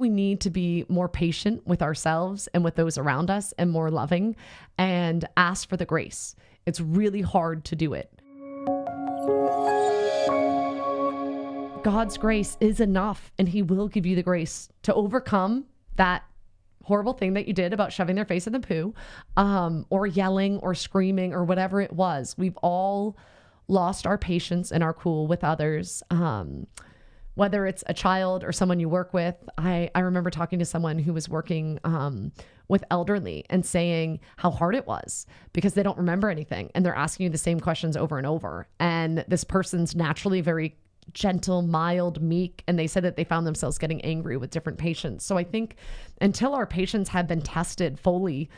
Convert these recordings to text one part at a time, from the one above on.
We need to be more patient with ourselves and with those around us and more loving and ask for the grace. It's really hard to do it. God's grace is enough, and he will give you the grace to overcome that horrible thing that you did about shoving their face in the poo, or yelling or screaming or whatever it was. We've all lost our patience and our cool with others. Whether it's a child or someone you work with. I remember talking to someone who was working with elderly and saying how hard it was because they don't remember anything and they're asking you the same questions over and over. And this person's naturally very gentle, mild, meek, and they said that they found themselves getting angry with different patients. So I think until our patients have been tested fully,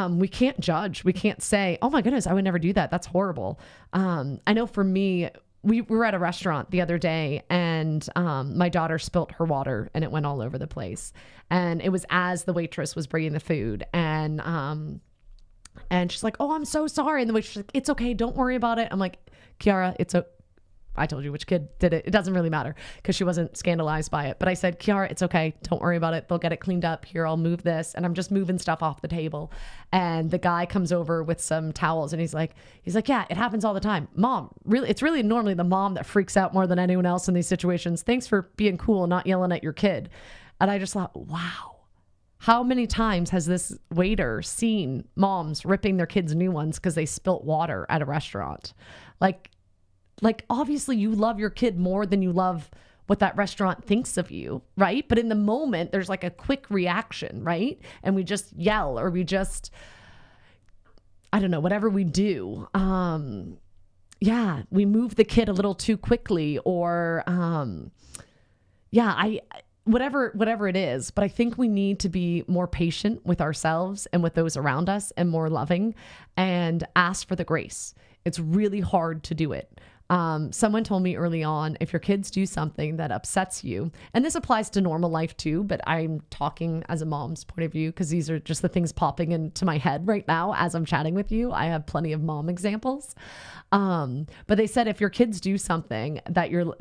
we can't judge. We can't say, oh my goodness, I would never do that. That's horrible. I know for me, we were at a restaurant the other day and my daughter spilt her water and it went all over the place. And it was as the waitress was bringing the food and she's like, oh, I'm so sorry. And the waitress was like, it's okay. Don't worry about it. I'm like, Kiara, I told you which kid did it. It doesn't really matter because she wasn't scandalized by it. But I said, Kiara, it's okay. Don't worry about it. They'll get it cleaned up. Here, I'll move this. And I'm just moving stuff off the table. And the guy comes over with some towels and he's like, yeah, it happens all the time. Mom, really, it's really normally the mom that freaks out more than anyone else in these situations. Thanks for being cool and not yelling at your kid. And I just thought, wow. How many times has this waiter seen moms ripping their kids new ones because they spilt water at a restaurant? Like obviously you love your kid more than you love what that restaurant thinks of you, right? But in the moment, there's like a quick reaction, right? And we just yell or we just, I don't know, whatever we do. We move the kid a little too quickly or, whatever it is. But I think we need to be more patient with ourselves and with those around us and more loving and ask for the grace. It's really hard to do it. Someone told me early on, if your kids do something that upsets you, and this applies to normal life too, but I'm talking as a mom's point of view because these are just the things popping into my head right now as I'm chatting with you. I have plenty of mom examples. But they said if your kids do something that you're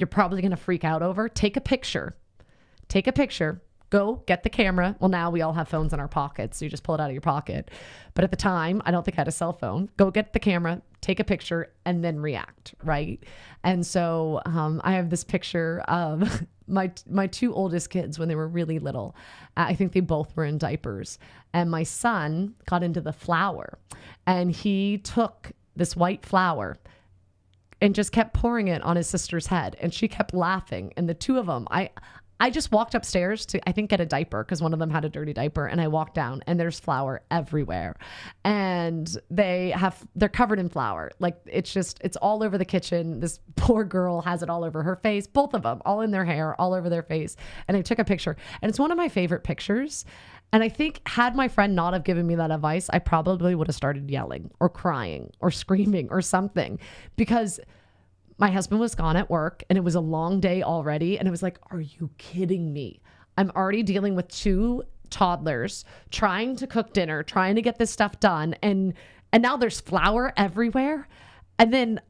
probably going to freak out over, take a picture. Go get the camera. Well, now we all have phones in our pockets, so you just pull it out of your pocket. But at the time, I don't think I had a cell phone. Go get the camera, take a picture, and then react, right? And so I have this picture of my two oldest kids when they were really little. I think they both were in diapers. And my son got into the flour, and he took this white flour and just kept pouring it on his sister's head. And she kept laughing. And the two of them, I just walked upstairs to, I think, get a diaper because one of them had a dirty diaper. And I walked down and there's flour everywhere. And they're covered in flour. Like it's all over the kitchen. This poor girl has it all over her face. Both of them, all in their hair, all over their face. And I took a picture. And it's one of my favorite pictures. And I think had my friend not have given me that advice, I probably would have started yelling or crying or screaming or something because my husband was gone at work and it was a long day already. And it was like, are you kidding me? I'm already dealing with two toddlers, trying to cook dinner, trying to get this stuff done. And now there's flour everywhere. And then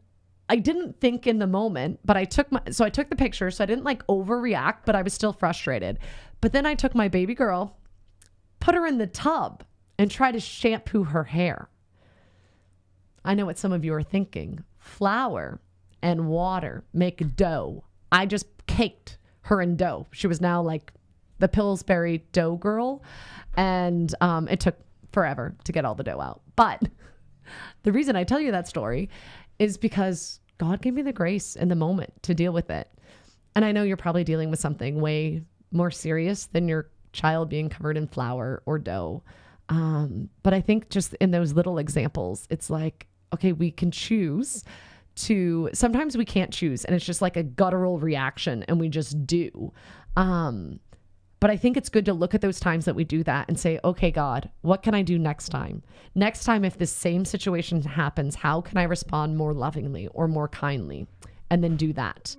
I didn't think in the moment, but I took the picture. So I didn't like overreact, but I was still frustrated. But then I took my baby girl, put her in the tub and tried to shampoo her hair. I know what some of you are thinking. Flour and water make dough. I just caked her in dough. She was now like the Pillsbury dough girl. And it took forever to get all the dough out. But the reason I tell you that story is because God gave me the grace in the moment to deal with it. And I know you're probably dealing with something way more serious than your child being covered in flour or dough. But I think just in those little examples, it's like, okay, we can choose sometimes we can't choose and it's just like a guttural reaction and we just do. But I think it's good to look at those times that we do that and say, okay, God, what can I do next time? Next time, if this same situation happens, how can I respond more lovingly or more kindly? And then do that.